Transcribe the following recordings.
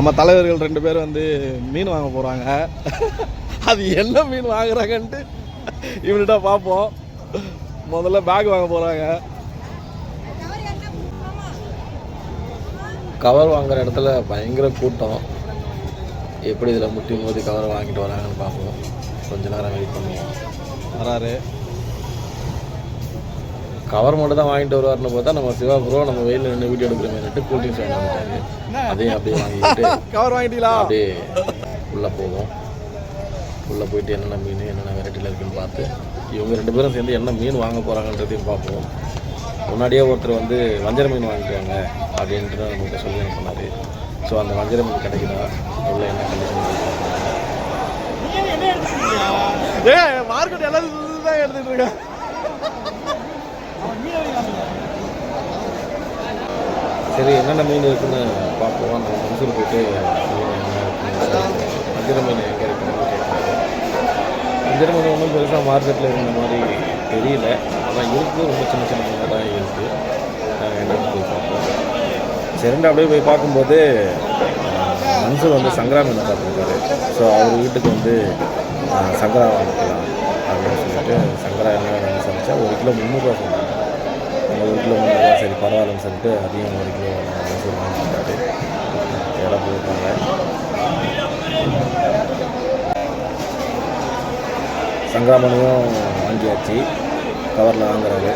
நம்ம தலைவர்கள் 2 பேர் வந்து மீன் வாங்க போகிறாங்க. அது என்ன மீன் வாங்குறாங்கன்ட்டு இவன்கிட்ட பார்ப்போம். முதல்ல பேக் வாங்க போகிறாங்க. கவர் வாங்குற இடத்துல பயங்கர கூட்டம். எப்படி இதில் முட்டி மோதி கவர் வாங்கிட்டு வராங்கன்னு பார்ப்போம். கொஞ்ச நேரம் வெயிட் பண்ணுவோம். வராரு. கவர் மட்டும் தான் வாங்கிட்டு வருவார்னு பார்த்தா நம்ம சிவா ப்ரோ நம்ம வெயிலில் நின்று வீடியோ எடுக்கிற மாதிரி கூல் ட்ரிங்க்ஸ் வாங்கிட்டாரு. அதையும் அப்படியே வாங்கிட்டு கவர் வாங்கிட்டீங்களா அப்படியே உள்ளே போவோம். உள்ளே போயிட்டு என்னென்ன மீன் என்னென்ன வெரைட்டியில் இருக்குன்னு பார்த்து இவங்க 2 பேரும் சேர்ந்து என்ன மீன் வாங்க போகிறாங்கன்றதையும் பார்ப்போம். முன்னாடியே ஒருத்தர் வந்து வஞ்சர மீன் வாங்கிக்குவாங்க அப்படின்ட்டு நமக்கு சொல்லி சொன்னார். ஸோ அந்த வஞ்சர மீன் கிடைக்குதா உள்ள என்ன கண்டிஷன் மார்க்கெட் எல்லாத்தையும் தான் எடுத்துகிட்டு இருக்கேன். சரி என்னென்ன மீன் இருக்குன்னு பார்ப்போம். நம்ம மனசூர் போயிட்டு மீன் என்ன இருக்குன்னு வஞ்சர மீன் எங்கே இருக்குன்னு கேட்குறாங்க. வஞ்சர மீன் ஒன்றும் பெருசாக மார்க்கெட்டில் இருந்த மாதிரி தெரியல. ஆனால் இருக்குது, ரொம்ப சின்ன சின்ன மீனாக தான் இருக்குது. என்னென்னு போய் பார்ப்போம். சரிண்டு அப்படியே போய் பார்க்கும்போது மன்சூர் வந்து சங்கரா மீனை பார்த்துருக்காரு. ஸோ அவர் வீட்டுக்கு வந்து சங்கரா வாங்கிக்கலாம் அப்படின்னு சொல்லிட்டு சங்கரா என்ன வேணும்னு சொல்லிச்சா 1 கிலோ 300 ரூபா சொன்னாங்க. 1 கிலோ 300 ரூபா சரி பரவாயில்லன்னு சொல்லிட்டு அதையும் 1 கிலோ மன்சூர் வாங்கிட்டாரு. இடம் போயிருக்காங்க. சங்கரா மீனையும் வாங்கியாச்சு. கவரில் வாங்குறாரு.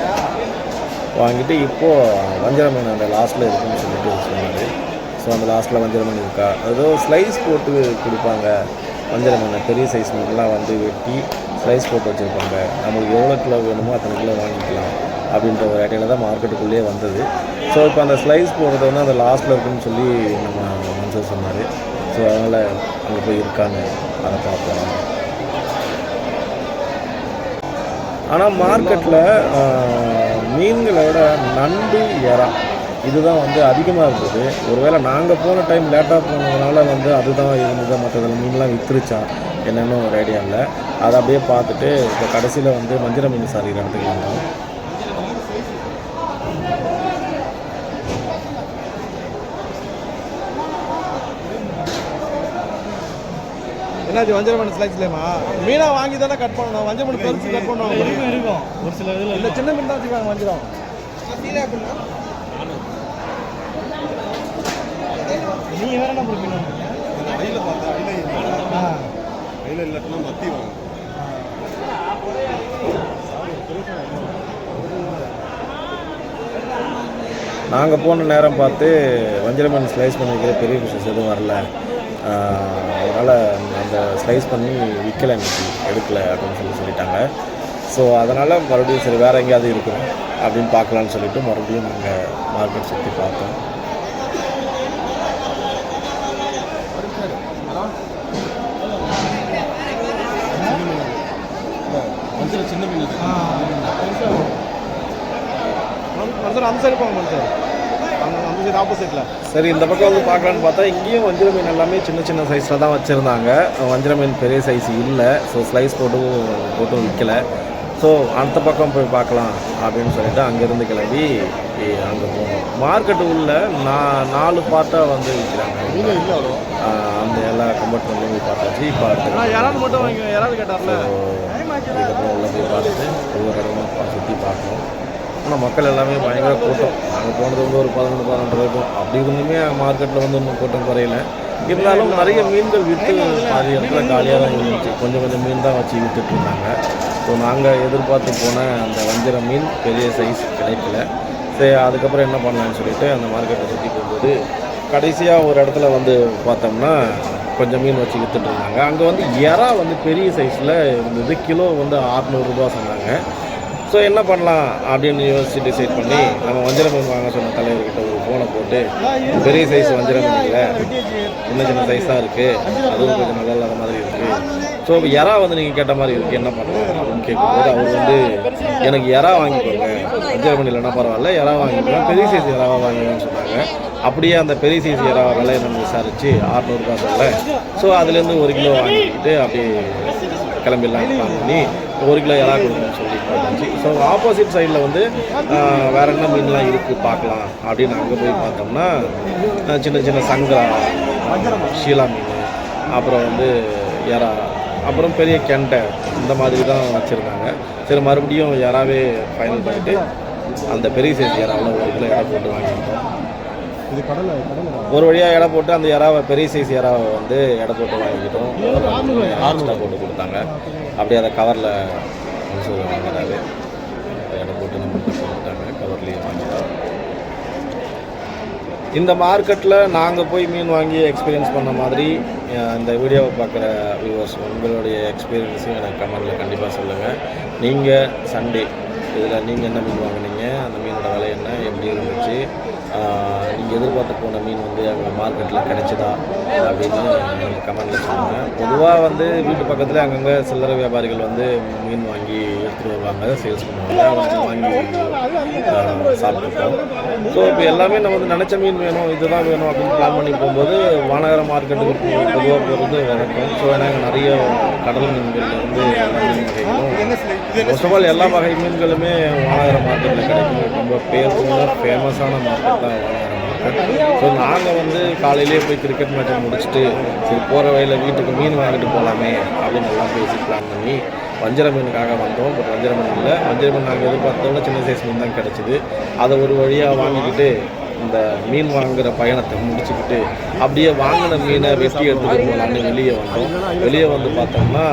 வாங்கிட்டு இப்போது வஞ்சர மீன் அந்த லாஸ்ட்டில் இருக்குன்னு சொல்லிட்டு சொன்னார். ஸோ அந்த லாஸ்ட்டில் வஞ்சர மீன் இருக்கா ஏதோ ஸ்லைஸ் போட்டு கொடுப்பாங்க. வஞ்சர மீனை பெரிய சைஸ் மீன்லாம் வந்து வெட்டி ஸ்லைஸ் போட்டு வச்சுருப்பாங்க. நம்மளுக்கு எவ்வளோ கிலோ வேணுமோ அத்தனை கிலோ வாங்கிக்கலாம் அப்படின்ற ஒரு ஐடியாவில் தான் மார்க்கெட்டுக்குள்ளேயே வந்தது. ஸோ இப்போ அந்த ஸ்லைஸ் போடுறது வந்து அந்த லாஸ்ட்டில் இருக்குன்னு சொல்லி நம்ம மன்சூர் சொன்னார். ஸோ அதனால் அங்கே போய் இருக்கான்னு அதை பார்ப்போம். ஆனால் மார்க்கெட்டில் மீன்களோட நண்டு எறா இதுதான் வந்து அதிகமாக இருந்தது. ஒருவேளை நாங்கள் போன டைம் லேட்டாக போனதுனால வந்து அதுதான் இருந்தது. மற்றதில் மீன்லாம் விற்றுருச்சா என்னென்னு ஒரு ஐடியா இல்லை. அதை அப்படியே பார்த்துட்டு இப்போ கடைசியில் வந்து வஞ்சர மீன் சாரிகிற இடத்துக்கு வந்தோம். என்னாச்சு வஞ்சர மீன் ஸ்லைஸ்லேயுமா மீனாக வாங்கி தானே கட் பண்ணணும். வஞ்சர மீன் பெருசு கட் பண்ணுவாங்க இருக்கும். ஒரு சில இதில் இல்லை சின்ன மீன் தான் வச்சுக்காங்க வஞ்சிரம். நீங்கள் வேற என்ன பண்ணுவீங்க? கையில் பார்த்தா கையில் இல்லாட்டினா மத்தி வாங்க. நாங்கள் போன நேரம் பார்த்து வஞ்சர மீன் ஸ்லைஸ் பண்ணி வைக்கிற பெரிய பிசஸ் எதுவும் வரல. அதனால் அந்த ஸ்லைஸ் பண்ணி விற்கலை, இன்றைக்கி எடுக்கலை அப்படின்னு சொல்லிட்டாங்க. ஸோ அதனால் மறுபடியும் சரி வேறு எங்கேயாவது இருக்கும் அப்படின்னு பார்க்கலான்னு சொல்லிட்டு மறுபடியும் நாங்கள் மார்க்கெட் சுற்றி பார்த்தோம். சின்ன மீன் அந்த சைடு போங்க சார், அந்த சைடு ஆப்போசிட்டில். சரி இந்த பக்கம் வந்து பார்க்கலான்னு பார்த்தா இங்கேயும் வஞ்சிர மீன் எல்லாமே சின்ன சின்ன சைஸில் தான் வச்சுருந்தாங்க. வஞ்சிர மீன் பெரிய சைஸ் இல்லை. ஸோ ஸ்லைஸ் போட்டும் விற்கலை. ஸோ அந்த பக்கம் போய் பார்க்கலாம் அப்படின்னு சொல்லிட்டு அங்கேருந்து கிளம்பி அங்கே போகணும். மார்க்கெட்டு உள்ள 4 பார்ட்டாக வந்து விற்கிறாங்க. அந்த எல்லா கம்பார்ட்மெண்ட்லையும் போய் பார்த்தாச்சு. இப்போ யாராவது மட்டும் யாராவது கேட்டார்ல இதுக்கப்புறம் உள்ள போய் பார்த்துட்டு ஒவ்வொரு இடமும் சுற்றி பார்க்கணும். ஆனால் மக்கள் எல்லாமே பயங்கர கூட்டம். நாங்கள் போனது வந்து ஒரு 11-12 இருக்கும். அப்படி இருந்துமே மார்க்கெட்டில் வந்து இன்னும் கூட்டம் குறையில. இருந்தாலும் நிறைய மீன்கள் விற்று பாதி இடத்துல காலியாக தான் இருந்துச்சு. கொஞ்சம் மீன் தான் வச்சு விற்றுட்டு இருந்தாங்க. ஸோ நாங்கள் எதிர்பார்த்து போன அந்த வஞ்சர மீன் பெரிய சைஸ் கிடைக்கல. சரி அதுக்கப்புறம் என்ன பண்ணலான்னு சொல்லிட்டு அந்த மார்க்கெட்டை சுற்றி போகும்போது கடைசியாக ஒரு இடத்துல வந்து பார்த்தோம்னா கொஞ்சம் மீன் வச்சு விற்றுட்டு இருந்தாங்க. அங்கே வந்து எறா வந்து பெரிய சைஸில் இருந்தது. கிலோ வந்து 600 ரூபா சொன்னாங்க. ஸோ என்ன பண்ணலாம் அப்படின்னு யோசிச்சு டிசைட் பண்ணி நம்ம வஞ்சர மீன் வாங்க சொன்ன தலைவர்கிட்ட ஒரு ஃபோனை போட்டு பெரிய சைஸ் வஞ்சர மீன் இல்லை, சின்ன சைஸாக இருக்குது, அதுவும் கொஞ்சம் நல்லா இல்லாத மாதிரி இருக்குது. ஸோ எறா வந்து நீங்கள் கேட்ட மாதிரி இருக்குது, என்ன பண்ணலாம் அப்படின்னு கேட்கும்போது அவர் வந்து எனக்கு எறா வாங்கிக்கோங்க, வஞ்சர மீன் இல்லைன்னா பரவாயில்ல, எறா வாங்கிக்கலாம், பெரிய சைஸ் எறாவாக வாங்கிக்கணும்னு சொன்னாங்க. அப்படியே அந்த பெரிய சைஸ் எறா விலை நம்ம விசாரித்து 600 ரூபா சொல்ல. ஸோ அதுலேருந்து 1 கிலோ வாங்கிக்கிட்டு அப்படியே கிளம்பிடலாம் பிளான் பண்ணி 1 கிலோ எறா கொடுக்கணும்னு சொல்லி பார்த்தாச்சு. ஸோ ஆப்போசிட் சைடில் வந்து வேறு என்ன மீன்லாம் இருக்குது பார்க்கலாம் அப்படின்னு அங்கே போய் பார்த்தோம்னா சின்ன சின்ன சங்கரா, ஷீலா மீன், அப்புறம் வந்து எறா, அப்புறம் பெரிய கெண்டை, இந்த மாதிரி தான் வச்சுருந்தாங்க. சரி மறுபடியும் எறாவே ஃபைனல் பண்ணிவிட்டு அந்த பெரிய சைஸ் எறாவில் ஒரு கிலோ எடை போட்டு வாங்கிட்டோம். ஒரு வழியாக எடை போட்டு அந்த எறாவை பெரிய சைஸ் எறாவை வந்து எடை போட்டு வாங்கிக்கிட்டோம். ஆர்ஸ்டாக போட்டு கொடுத்தாங்க. அப்படியே அதை கவரில் வாங்குறாரு, எடை போட்டு நம்ம கொடுத்தாங்க, கவர்லேயே வாங்கிட்டோம். இந்த மார்க்கெட்டில் நாங்கள் போய் மீன் வாங்கி எக்ஸ்பீரியன்ஸ் பண்ண மாதிரி இந்த வீடியோவை பார்க்குற வியூவர்ஸ் உங்களுடைய எக்ஸ்பீரியன்ஸையும் எனக்கு கமெண்டில் கண்டிப்பாக சொல்லுங்கள். நீங்கள் சண்டே இதில் நீங்கள் என்ன மீன் வாங்கினீங்க, அந்த மீனோட விலை என்ன, எப்படி இருந்துச்சு, நீங்கள் எதிர்பார்த்து போன மீன் வந்து அங்கே மார்க்கெட்டில் கிடைச்சதா அப்படின்னு நீங்கள் கமெண்டில் சொல்லுங்கள். பொதுவாக வந்து வீட்டு பக்கத்தில் அங்கங்கே சில்லறை வியாபாரிகள் வந்து மீன் வாங்கி எடுத்துகிட்டு வருவாங்க, சேல்ஸ் பண்ணுவாங்க, அவங்க வாங்கி சாப்பிட்டுருக்கோம். ஸோ இப்போ எல்லாமே நம்ம வந்து நினச்ச மீன் வேணும், இதுதான் வேணும் அப்படின்னு பிளான் பண்ணி போகும்போது வானகர மார்க்கெட்டுக்கு பொதுவாக போகிறது வழக்கம். ஸோ ஏன்னா நிறைய கடல் மீன்கள் வந்து மோஸ்ட் ஆஃப் ஆல் எல்லா வகை மீன்களுமே வானகர மார்க்கெட்டில் கிடைக்கும். ரொம்ப பேர் போன ஃபேமஸான மார்க்கெட் தான் வானகர மார்க்கெட். ஸோ நாங்கள் வந்து காலையிலே போய் கிரிக்கெட் மேட்சை முடிச்சுட்டு சரி போகிற வழியில் வீட்டுக்கு மீன் வாங்கிட்டு போகலாமே அப்படின்னு எல்லாம் பேசி பிளான் பண்ணி வஞ்சர மீனுக்காக வந்தோம். பட் வஞ்சர மீன் இல்லை, வஞ்சர மீன் நாங்கள் எதிர்பார்த்தோட சின்ன சைஸ் மீன் தான் கிடச்சிது. அதை ஒரு வழியாக வாங்கிக்கிட்டு இந்த மீன் வாங்குகிற பயணத்தை முடிச்சுக்கிட்டு அப்படியே வாங்கின மீனை வெட்டி எடுத்துகிட்டு போகலான்னு வெளியே வந்தோம். வெளியே வந்து பார்த்தோம்னா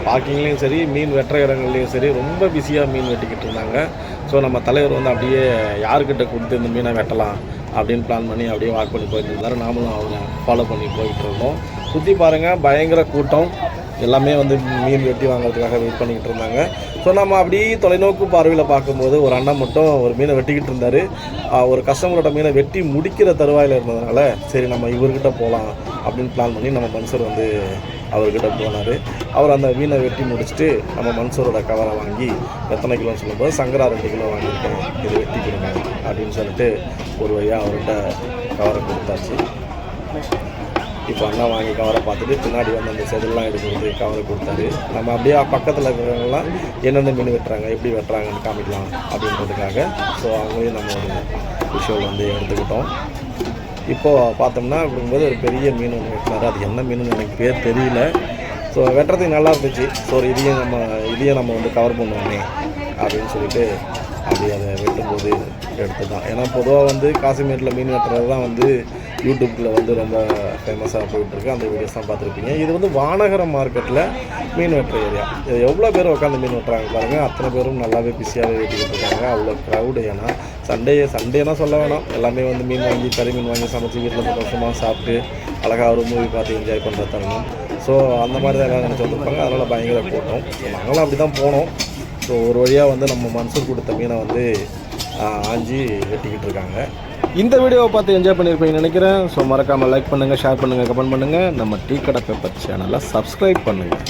பார்க்கிங்லேயும் சரி, மீன் வெட்டுற இடங்கள்லையும் சரி ரொம்ப பிஸியாக மீன் வெட்டிக்கிட்டு இருந்தாங்க. ஸோ நம்ம தலைவர் வந்து அப்படியே யாருக்கிட்ட கொடுத்து இந்த மீனை வெட்டலாம் அப்படின்னு பிளான் பண்ணி அப்படியே வாக் பண்ணி போயிட்டு இருந்தார். நாமளும் அவங்க ஃபாலோ பண்ணி போயிட்டு இருந்தோம். சுற்றி பாருங்கள், பயங்கர கூட்டம், எல்லாமே வந்து மீன் வெட்டி வாங்குறதுக்காக வெயிட் பண்ணிக்கிட்டு இருந்தாங்க. ஸோ நம்ம அப்படியே தொலைநோக்கு பார்வையில் பார்க்கும்போது ஒரு அண்ணன் மட்டும் ஒரு மீனை வெட்டிக்கிட்டு இருந்தார். ஒரு கஸ்டமரோட மீனை வெட்டி முடிக்கிற தருவாயில் இருந்ததுனால சரி நம்ம இவர்கிட்ட போகலாம் அப்படின்னு பிளான் பண்ணி நம்ம மன்சூர் வந்து அவர்கிட்ட போனார். அவர் அந்த மீனை வெட்டி முடிச்சுட்டு நம்ம மன்சூரோட கவரை வாங்கி எத்தனை கிலோன்னு சொல்லும்போது சங்கரா 2 கிலோ வாங்கியிருக்கேன், இது வெட்டி கொடுங்க அப்படின்னு சொல்லிட்டு ஒரு வழியாக அவர்கிட்ட கவரை கொடுத்தாச்சு. இப்போ அண்ணா வாங்கி கவரை பார்த்துட்டு பின்னாடி வந்து அந்த செதிலெலாம் எடுக்கிறது கவரை கொடுத்தாரு. நம்ம அப்படியே பக்கத்தில் இருக்கிறவங்கலாம் என்னென்ன மீன் வெட்டுறாங்க, எப்படி வெட்டுறாங்கன்னு காமிக்கலாம் அப்படின்றதுக்காக ஸோ அவங்களையும் நம்ம ஒரு விஷயம் வந்து எடுத்துக்கிட்டோம். இப்போது பார்த்தோம்னா அப்படிங்கும்போது ஒரு பெரிய மீன் ஒன்று வெட்டினார். அது என்ன மீனுன்னு எனக்கு பேர் தெரியல. ஸோ வெட்டுறதுக்கு நல்லா இருந்துச்சு. ஸோ இதையும் நம்ம வந்து கவர் பண்ணுவோமே அப்படின்னு சொல்லிட்டு அப்படி அதை வெட்டும்போது எடுத்து தான். ஏன்னா பொதுவாக வந்து காசிமேட்டில் மீன் வெட்டுறது தான் வந்து யூடியூப்பில் வந்து ரொம்ப ஃபேமஸாக போயிட்டுருக்கு. அந்த வீடியோஸ் தான் பார்த்துருப்பீங்க. இது வந்து வானகர மார்க்கெட்டில் மீன் வெட்டுற ஏரியா. இது எவ்வளோ பேர் உட்காந்து மீன் வெட்டுறாங்க பாருங்கள். அத்தனை பேரும் நல்லாவே பிஸியாகவே வெட்டிக்கிட்டு இருக்காங்க. அவ்வளோ க்ரௌடு. ஏன்னா சண்டேனா சொல்ல வேணாம், எல்லாமே வந்து மீன் வாங்கி கறி மீன் வாங்கி சமைச்சு வீட்டில் சந்தோஷமாக சாப்பிட்டு அழகாக ஒரு மூவி பார்த்து என்ஜாய் பண்ணுற தருணம். ஸோ அந்த மாதிரி தான் எல்லாம் நினச்சி வந்துருப்பாங்க. அதனால் பயங்கர கூட்டம். நாங்களும் அப்படி தான் போனோம். ஸோ ஒரு வழியாக வந்து நம்ம மன்சூர் கொடுத்த மீனை வந்து ஆஞ்சி வெட்டிக்கிட்டு இருக்காங்க. இந்த வீடியோவை பார்த்து என்ஜாய் பண்ணியிருப்பீங்கன்னு நினைக்கிறேன். ஸோ மறக்காமல் லைக் பண்ணுங்கள், ஷேர் பண்ணுங்கள், கமெண்ட் பண்ணுங்கள். நம்ம டீ கடை பேப்பர் சேனலை சப்ஸ்கிரைப் பண்ணுங்கள்.